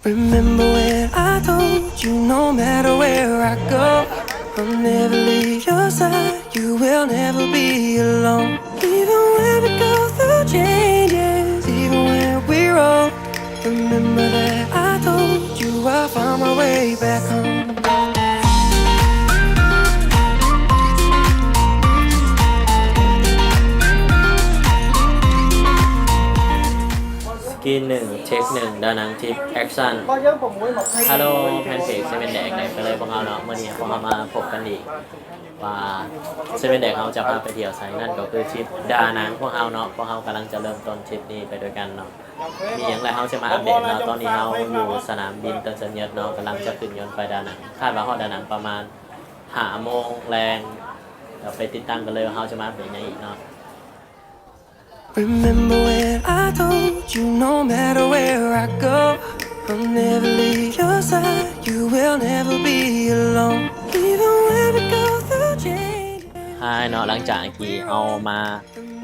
Remember when I told you no matter where I go, I'll never leave your side. You will never be alone. Even when we go through changes, even when we're old. Remember that I told you I found my way back home. กินหนึ่งเช็คหนึ่งดานังทิปแอคชั่นฮัลโหลแพนเค้กเซเว่นแดกไหนไปเลยพวกเราเนาะเมื่อนี้พวกเรามาพบกันอีกว่าเซเว่นแดกเราจะพาไปเที่ยวไซนั่นก็คือทริปดานังพวกเราเนาะพวกเรากำลังจะเริ่มต้นทริปนี้ไปด้วยกันเนาะมีอย่างไรเราจะมาอัปเดตเนาะตอนนี้เราอยู่สนามบินเตอร์เซนเยตเนาะกำลังจะขึ้นยนต์ไปดานังคาดว่าฮอดดานังประมาณ5 โมงแรงเดี๋ยวไปติดตามกันเลยว่าเราจะมาเป็นยังไงอีกเนาะRemember when I told you no matter where I go, I'll never leave your side. You will never be alone. Even when we go through change. ใช่เนาะหลังจากที่เอามา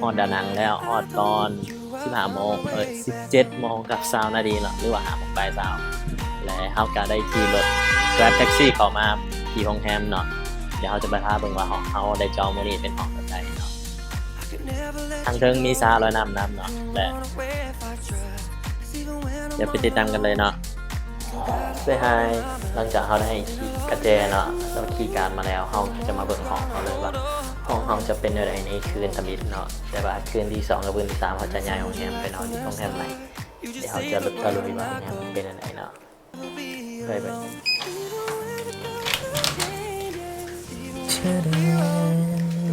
ฮอดดานังแล้วฮอดตอน15 โมง17 โมงกับ20 นาทีเนาะหรือว่า5 โมงบ่าย20และเฮาก็ได้ขี่รถแกร็บแท็กซี่เข้ามาที่โรงแรมเนาะเดี๋ยวเฮาจะไปพาเบิ่งว่าเฮาได้จองมื้อนี้เป็นห้องแบบใดเนาะทางเทิงมีซาลอยน้ำเนาะและเดี๋ยวไปติดตามกันเลยเนาะเซฮายหลังจากเฮาได้ขี่กระเจเนาะแล้วขี่การมาแล้วเฮาจะมาเบิ่งห้องเขาเลยว่าห้องเขาจะเป็นอะไรในคืนทมิตเนาะแต่ว่าคืนที่2กับคืนที่3เขาจะย้ายโรงแรมไปนอนที่โรงแรมใหม่เดี๋ยวเขาจะตะลุยว่าโรงแรมเป็นอะไรเนาะไป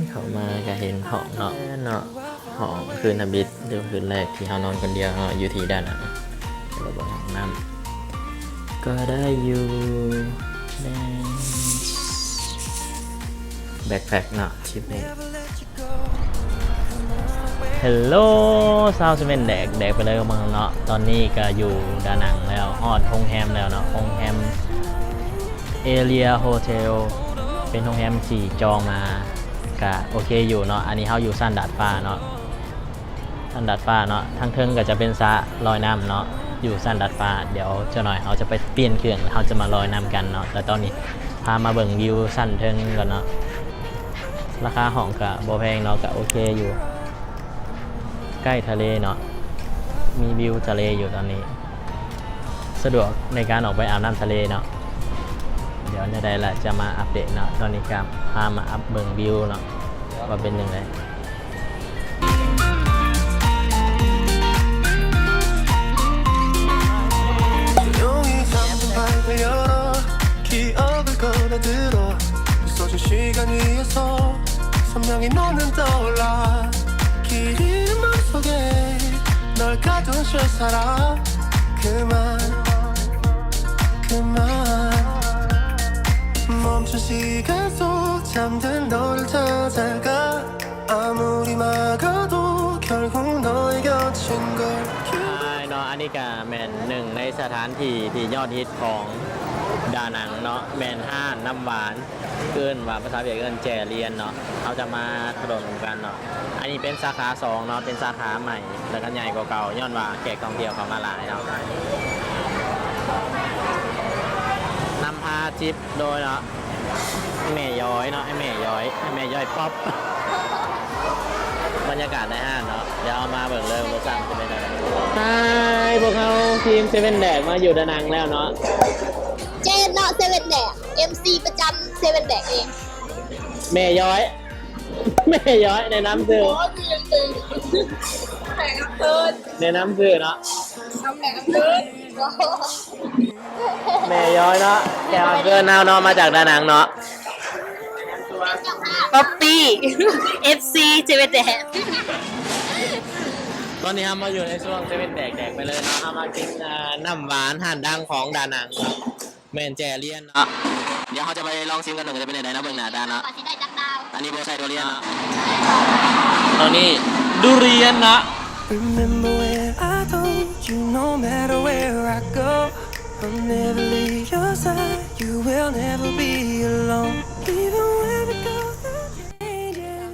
เข้ามาก็เห็นห้องเนาะห้องคืนทมิตเดี๋ยวคืนแรกที่เขานอนคนเดียวเนาะอยู่ที่ด้านหลังแล้วก็ห้องน้ำก็ได้อยู่ในแบ็คแพ็คเนาะชิปนี้ฮัลโหลซาวด์เป็นแดกไปเลยกับมึงเนาะตอนนี้ก็อยู่ดานังแล้วฮอดโรงแรมแล้วเนาะโรงแรมเอเรียโฮเทลเป็นโรงแรมที่จองมาก็โอเคอยู่เนาะอันนี้เขาอยู่สั้นดาดฟ้าเนาะสั้นดาดฟ้าเนาะทางเทิงก็จะเป็นสระลอยน้ำเนาะอยู่สั้นดาดฟ้าเดี๋ยวจะหน่อยเขาจะไปเปลี่ยนเครื่องเขาจะมาลอยน้ำกันเนาะแต่ตอนนี้พามาเบิ่งวิวสั้นเทิงก่อนเนาะราคาห้องก็บ่แพงเนาะก็โอเคอยู่ใกล้ทะเลเนาะมีวิวทะเลอยู่ตอนนี้สะดวกในการออกไปอาบน้ำทะเลเนาะเดี๋ยวได้ละจะมาอัปเดตเนาะตอนนี้ครับพามาอัปเบิ่งวิวเนาะว่าเป็นยังไงอันนี้ก็แมนหนึ่งในสถานที่ที่ยอดฮิตของดานังเนาะแมนห้านน้ำหวานเกินว่าภาษาเวียดเกินแจเรียนเนาะเขาจะมาถนนกันเนาะอันนี้เป็นสาขา2เนาะเป็นสาขาใหม่แล้วก็ใหญ่กว่าเก่าย้อนว่าแขกท่องเที่ยวเขามาหลายเนาะนำพาทริปโดยเนาะแม่ย้อยเนาะแม่ย้อยป๊อปบรรยากาศในห้างเนาะเดี๋ยวเอามาเบิ่งเลยรถสั่งจะเป็นอะไรใช่พวกเขาทีมเซเว่นแดกมาอยู่ดานังแล้วเนาะเจนเนาะเซเว่นแดก MC ประจำเซเว่นแดกเองแม่ย้อยในน้ำซื้อในน้ำซื้อเนาะแม่ย้อยเนาะแกเกินเนาะมาจากดานังเนาะป๊อปปี้ FC เซเว่นแดกตอนนี้เรามาอยู่ในช่วงเซเว่นแดกไปเลยเนาะเรามากินน้ำหวานห่านดังของดานังเนาะแมนแจเลียนเนาะเดี๋ยวเขาจะไปลองชิมกันหนึ่งจะเป็นยังไงนะเบื้องหน้าดาเนาะอันนี้โบไซโดเรียนเนาะตอนนี้ดูเรียนเนาะ Remember when I told you no matter where I go, I'll never leave your side. You will never be alone. Even when we go through changes.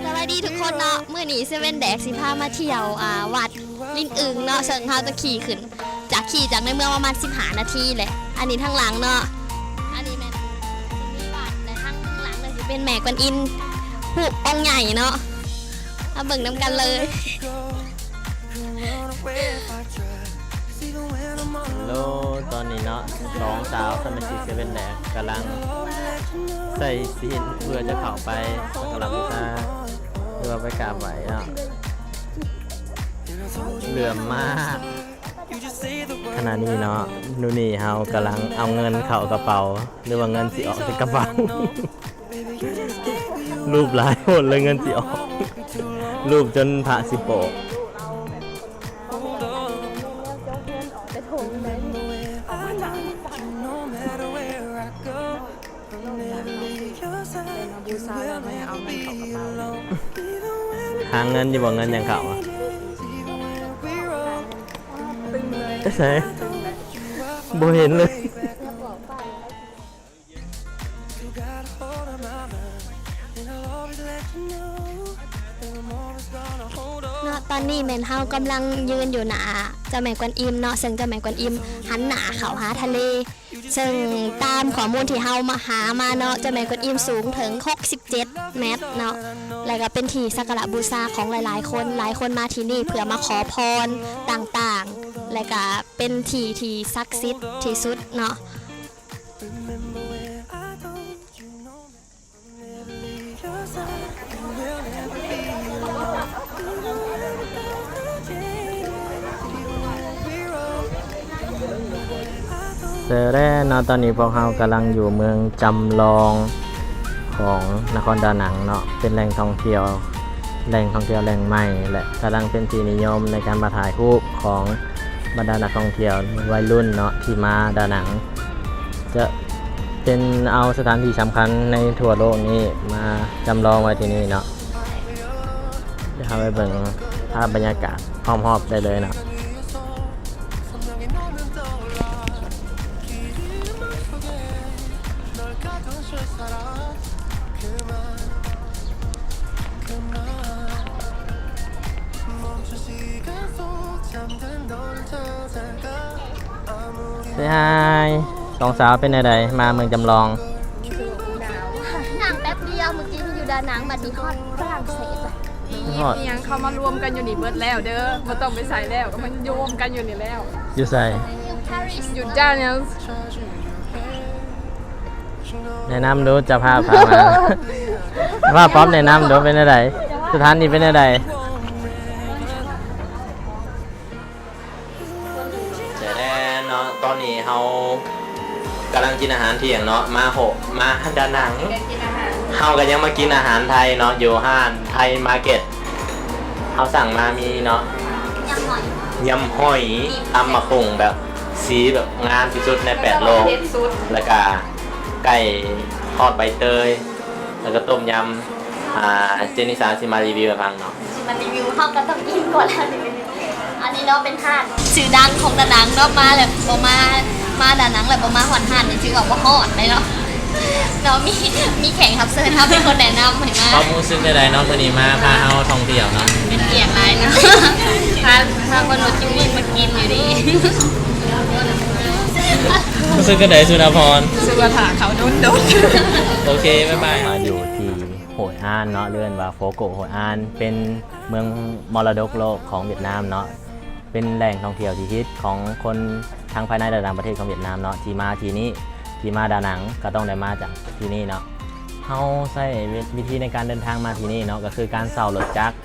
สวัสดีทุกคนเนาะมื้อนี้เซเว่นแดกสิพามาเที่ยววัดลินอึงเนาะเชิงเฮาจะขี่ขึ้นจาก ขี่จากในเมืองประมาณ15 นาทีแหละอันนี้ทางหลังเนาะอันนี้แม่นสิมีวัดและทางหลังเลยสิเป็นแม่กวนอิมผู้องค์ใหญ่เนาะเอาเบิ่งน้ำกันเลย โลตอนนี้เนาะสองสาวสมาชิกเซเว่นแดกกำลังใส่ซีนเพื่อจะเข้าไปสักการะบูชาเพื่อไปกราบไหว้เนาะเหลื่อมมากขณะนี้เนาะนูนี่เฮากำลังเอาเงินเข้ากระเป๋าหรือว่าเงินสิออกจากกระเป๋า รูปหลายคนเลยเงินสิออกรูปจนพระสิโปะหาเงินอยู่บ่เงินยังเขาอ่ะใช่บ่เห็นเลย เนาะตอนนี้แม่นเฮากำลังยืนอยู่หน้าเจ้าแม่กวนอิมเนาะซึ่งเจ้าแม่กวนอิมหันหน้าเข้าหาทะเลซึ่งตามข้อมูลที่เฮามาหามาเนาะเจ้าแม่กวนอิมสูงถึง67 เมตรเนาะแล้วก็เป็นที่สักการะบูชาของหลายๆคนหลายคนมาที่นี่เพื่อมาขอพรต่างๆและก็เป็นที่ศักดิ์สิทธิ์ที่สุดเนาะ เจอแร่เนาะตอนนี้พวกเรากำลังอยู่เมืองจำลองของนครดานังเนาะเป็นแหล่งท่องเที่ยวแหล่งใหม่และกำลังเป็นที่นิยมในการมาถ่ายรูปของบรรดานักท่องเที่ยววัยรุ่นเนาะที่มาดานังจะเป็นเอาสถานที่สำคัญในทั่วโลกนี้มาจำลองไว้ที่นี่เนาะเดี๋ยวเราไปเบิ่งภาพบรรยากาศพร้อมๆได้เลยเนาะ เฮ้ยสองสาวเป็นอะไรมาเมืองจำลอง หนังแป๊บเดียวเมื่อกี้ที่อยู่ดานังบัดนี้ฮอดฝรั่งเศสอะ ฮอด ยังเขามารวมกันอยู่นี่เบิดแล้วเด้อบ่ต้องไปใส่แล้วก็มันรวมกันอยู่นี่แล้ว อยู่ใส่ ปารีส อยู่จ้าเนี่ย แนะนำดูจะพาพามา ว่าป๊อปแนะนำดูเป็นอะไรสถานนี้เป็นอะไรเจอแล้วเนาะตอนนี้เรากำลังกินอาหารเที่ยงเนาะมาดานังเราก็ยังมากินอาหารไทยเนาะอยู่ห้านไทยมาร์เก็ตเราสั่งมามีเนาะ ยังหน่อย ยำหอยตำมะขุ่งแบบสีแบบงามที่สุดใน8โลกแล้วก็ไก่ทอดใบเตยแล้วก็ต้มยำเจนิสาซิมารีวิวให้ฟังเนาะ มันรีวิวเข้าก็ต้องกินก่อนแล้วอันนี้เนาะเป็นห้านชื่อดังของดานังเนาะมาเลยบ่มาดานังเลยบ่มาฮอดห้านนี่ชื่อว่าฮอดเลยเนาะเนาะมีแข่งครับเซิร์นครับเป็นคนแนะนำเห็นไหม ความรู้สึกได้เนาะคนนี้มาพาเอาท่องเที่ยวเนาะ เป็นเกียรติหลายเนาะพาคนมาจิ้มนี่มากินอยู่ดี รู้สึกก็ได้สุนพร ซื้อว่าถาเขาโดน โอเคบ๊ายบายมาอยู่ที่โหยอานเนาะเรือนว่าโฟโกโหยอานเป็นเมืองมรดกโลกของเวียดนามเนาะเป็นแหล่งท่องเที่ยวที่ฮิตของคนทั้งภายในและต่างประเทศของเวียดนามเนาะที่มาที่นี่ที่มาดานังก็ต้องได้มาจากที่นี่เนาะเขาใช้วิธีในการเดินทางมาที่นี่เนาะก็คือการเช่ารถจักร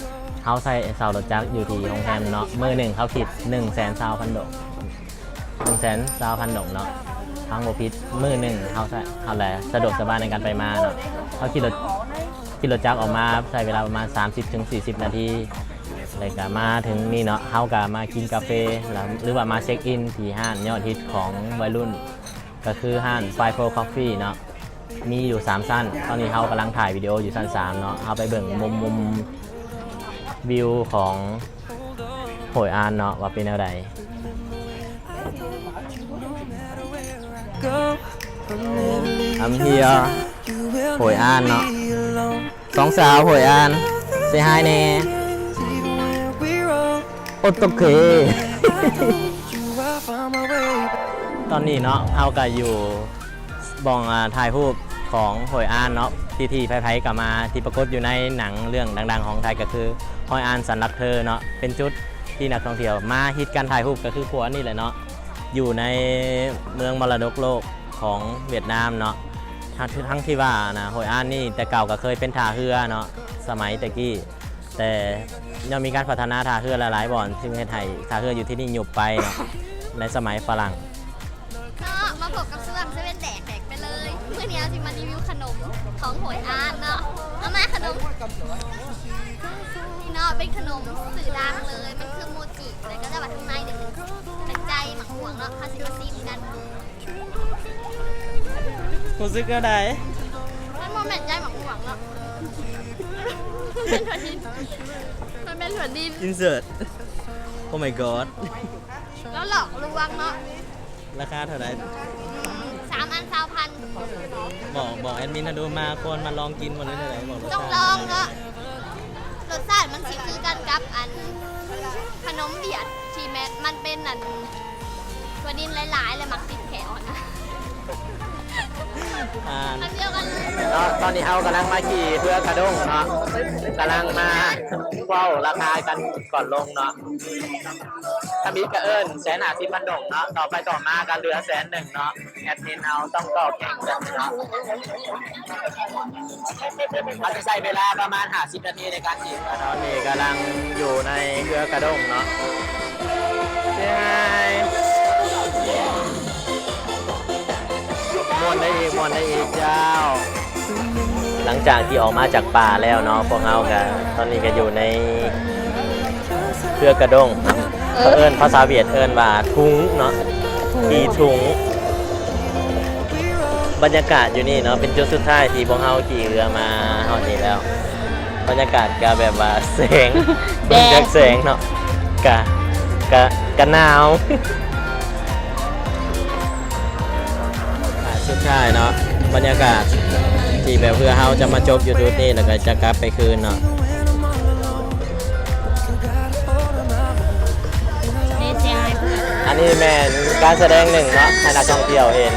เขาใช้เช่ารถจักรอยู่ที่โรงแรมเนาะมื้อหนึ่งเขาคิด120,000 ดอก120,000 ดอกเนาะทางโบพิษมื้อหนึ่งเขาแหละสะดวกสบายในการไปมาเนาะเขาขี่รถจักรออกมาใช้เวลาประมาณ 30-40 นาทีเลยก็มาถึงนี่เนาะเขาก็มากินกาแฟหรือว่ามาเช็คอินที่ห้านยอดฮิตของวัยรุ่นก็คือห้าน Five Coffee เนาะมีอยู่3ชั้นตอนนี้เขากำลังถ่ายวิดีโออยู่ชั้น3เนาะเอาไปเบิ่งมุมวิวของโหยอานเนาะว่าเป็นอะไรI'm here โหยอานเนาะสองสาวโหยอานเซฮายแน่โอโตเค ตอนนี้เนาะเฮาก็อยู่บองถ่ายรูปของหอยอ่านเนาะที่ไผๆก็มาที่ปรากฏอยู่ในหนังเรื่องดังๆของไทยก็คือหอยอ่านสันรักเธอเนาะเป็นจุดที่นักท่องเที่ยวมาฮิตการถ่ายรูปก็คือขัวนี่แหละเนาะอยู่ในเมืองมรดกโลกของเวียดนามเนาะทั้งที่ว่านะหอยอ่านนี่แต่เก่าก็เคยเป็นท่าเรือเนาะสมัยตะกี้แต่ยังมีการพัฒนาท่าเรือหลายๆบ่อนที่ประเทศไทยท่าเรืออยู่ที่นี่หยุบไปเนาะในสมัยฝรั่ง ก็มาพบกับช่วงเซเว่นแดกไปเลยเมื่อนี้จะมารีวิวขนมของหอยอ่านเนาะเอามาขนมนี่เนาะเป็นขนมสื่อดังเลยมันคือโมจิแล้วก็จะมาข้างในเนี่ยเป็นใจหมักหวงเนาะคาซิโดซีมกัน รู้สึกก็ได้ มันโมเมนต์ใจหมักหวงเนาะมันเป็นถั่วดิน อินเสิร์ตโอ้ my god แล้วหลอกลวงเนาะ ราคาเท่าไหร่ 3 อัน20,000 บอกแอดมินนะดูมาคนมาลองกินหมดเลยเท่าไหร่บอกรส ต้อง ชาติ ลองเนาะรสชาติมันสิคือกันกับอันขนมเบียดชีแมทมันเป็นอันถั่วดินหลายๆเลยมักติดแขวนะ อันเดียวกันเลย ตอนนี้เขากำลังมาขี่เพื่อกระด้งเนาะกำลังมาเฝ้าราคากันก่อนลงเนาะถ้ามีกระเอิญ150,000 ดงเนาะต่อไปต่อมากันเหลือ100,000เนาะแอดมินเอาต้องต่อแข่งกันเนาะมันจะใช้เวลาประมาณ50 นาทีในการขี่ตอนนี้กำลังอยู่ในเรือกระด้งเนาะยังไงมวนได้อีกเจ้า หลังจากที่ออกมาจากป่าแล้วเนาะพวกเรากันตอนนี้ก็อยู่ในเรือกระด้งเอิ้นภาษาเวียดเอิ้นว่าทุงเนาะขี่ทุงบรรยากาศอยู่นี่เนาะเป็นจุดสุดท้ายที่พวกเราขี่เรือมาเฮานี่แล้ว บรรยากาศก็แบบว่าแสงเบิ่งจากแสงเนาะกะหนาว สุดท้ายเนาะบรรยากาศที่แบบเพื่อเฮาจะมาจบอยู่ทุกนี่แล้วก็จะกลับไปคืนเนาะอันนี้แมนการแสดงหนึ่งเนาะให้นักท่องเที่ยวเห็น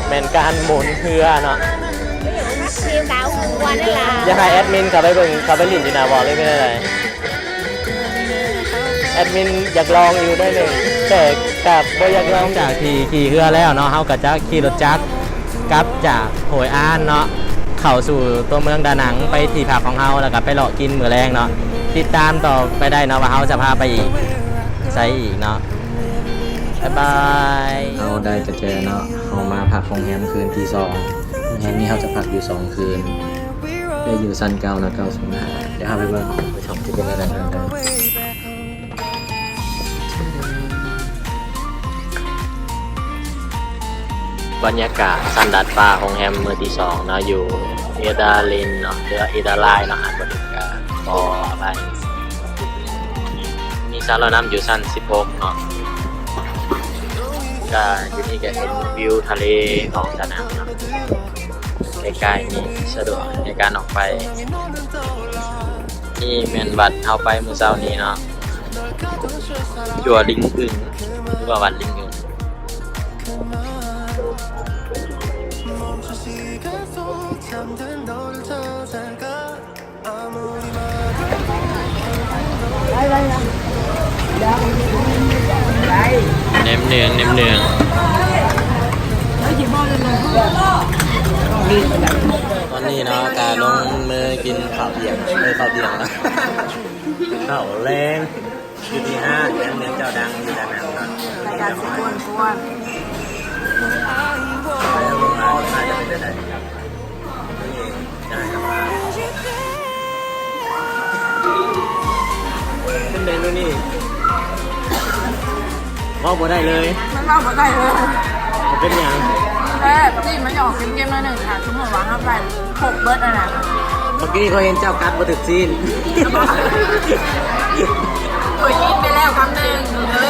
แมนการหมุนเรือเนาะ ฟิวสาวหัวนั่นล่ะ อยากให้แอดมินเขาไปเบิ่งเขาไปหลินอยู่นะบอกเลยไม่ได้เลยแอดมินอยากลองอยู่ได้หนึ่งแต่กับบ่อยากลองจากที่ขี่เรือแล้วเนาะเฮาก็จะขี่รถจักรกลับจากโหยอ่านเนาะเข้าสู่ตัวเมืองดานังไปที่พักของเฮาแล้วก็ไปเลาะกินมื้อแรงเนาะติดตามต่อไปได้เนาะว่าเฮาจะพาไปอีกไสอีกเนาะบ๊ายบาย เราได้กระเจอเนาะเอามาพักโรงแรมคืนที่2โรงแรมนี้เราจะพักอยู่2คืนได้อยู่ซันเก่านะ905เดี๋ยวเราไปเบิ่งไปชมที่เป็นอะไรกัน บรรยากาศสันดัดฟ้าของแฮมมือที่2เนาะอยู่เอดาลินเนาะหรือเอดาไลน์เนาะอ่านบรรยากาศก็อะไรมีซาลาน้ำอยู่สั้น16เนาะก็อยู่นี่ก็เห็นวิวทะเลของดานังเนาะใกล้ๆนี่สะดวกในการออกไปนี่แม่นวัดเข้าไปมื้อเช้านี้เนาะจั่วลิงอึ่งหรือว่าวัดลิงอึ่ง เนมเนืองตอนนี้เนาะการลงมือกินข้าวเที่ยงข้าวเที่ยงนะข้าวแรงอยู่ที่ห้างเนื้อเจ้าดังอยู่ด้านนั้นนะรายการสิบวนแล้วลงมาจะเป็นได้ครับนี่ได้ครับขึ้นเดินดูนี่ว่าบ่ได้เลย มันว่าบ่ได้เลย เป็นอย่าง นี่มันจะออกเกมๆละหนึ่งค่ะสมมติว่าห้าไป6เบิร์ดอะนะ เมื่อกี้เขาเห็นเจ้ากัดมาถึกซีน โอ้ยกินไปแล้วคำหนึ่งมา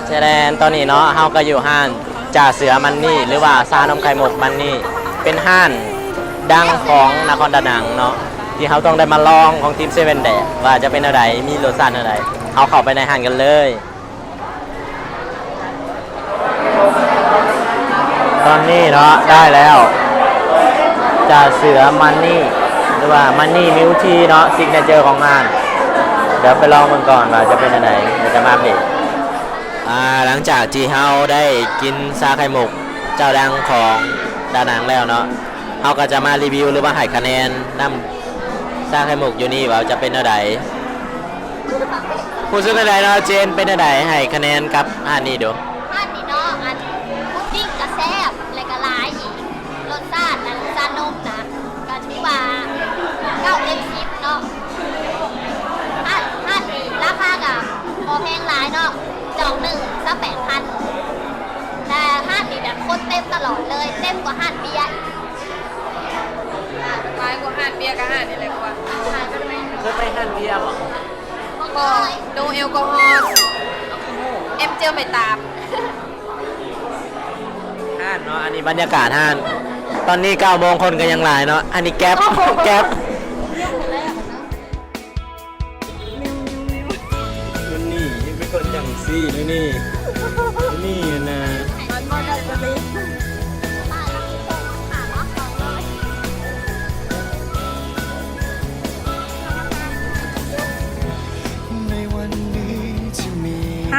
แสดงตอนนี้เนาะเฮาก็อยู่ห้านจ่าเสือมันนี่หรือว่าซานมไข่หมกมันนี่เป็นห้านดังของนครดานังเนาะที่เขาต้องได้มาลองของทีมเซเว่นแดกว่าจะเป็นอะไรมีรสชาติอะไรเฮ เอาเข้าไปในห้างกันเลย ตอนนี้เนาะได้แล้วจ่าเสือมันนี่หรือว่ามันนี่มิวทีเนาะซิกเนเจอร์ของงาน เดี๋ยวไปลองมันก่อนว่าจะเป็นอะไรเดี๋ยวจะมาอัปเดตหลังจากที่เฮาได้กินซาไข่มุกเจ้าดังของดานังแล้วเนาะเฮาก็จะมารีวิวหรือว่าให้คะแนนนำซาไข่มุกอยู่นี่ว่าจะเป็นอะไรผู้ซื้ออะไรเนาะเจนเป็นอะไรให้คะแนนกับนี้ดู อันนี้เนาะอันพุดดิ้งกระแซบและกระลายอีกรสชาตินั้นซานมนะก็ถือว่า9 เต็ม 10เนาะอันนี้ราคากับพอแพงหลายเนาะจอง1ซะ8,000แต่ห้านนี้แบบคนเต็มตลอดเลยเต็มกว่าห้านเบียร์อีก ร้ายกว่าห้านเบียร์กับห้านนี่แหละกว่า ขายไปไหม เคยไปห้านเบียร์บ่ ก็ดูแอลกอฮอล์เอ็มเจลไม่ตาม ห้านเนาะอันนี้บรรยากาศห้านตอนนี้9 โมงคนก็ยังหลายเนาะอันนี้แก๊ป แก๊ปนี่ยังเป็นคนจังซี่นี่นี่นะ ในวันนี้ที่มี ไฮ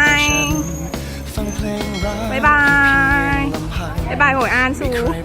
ฟังเพลงรัก บ๊ายบาย ลำพัง บ๊ายบายโหยอ่านสู ใคร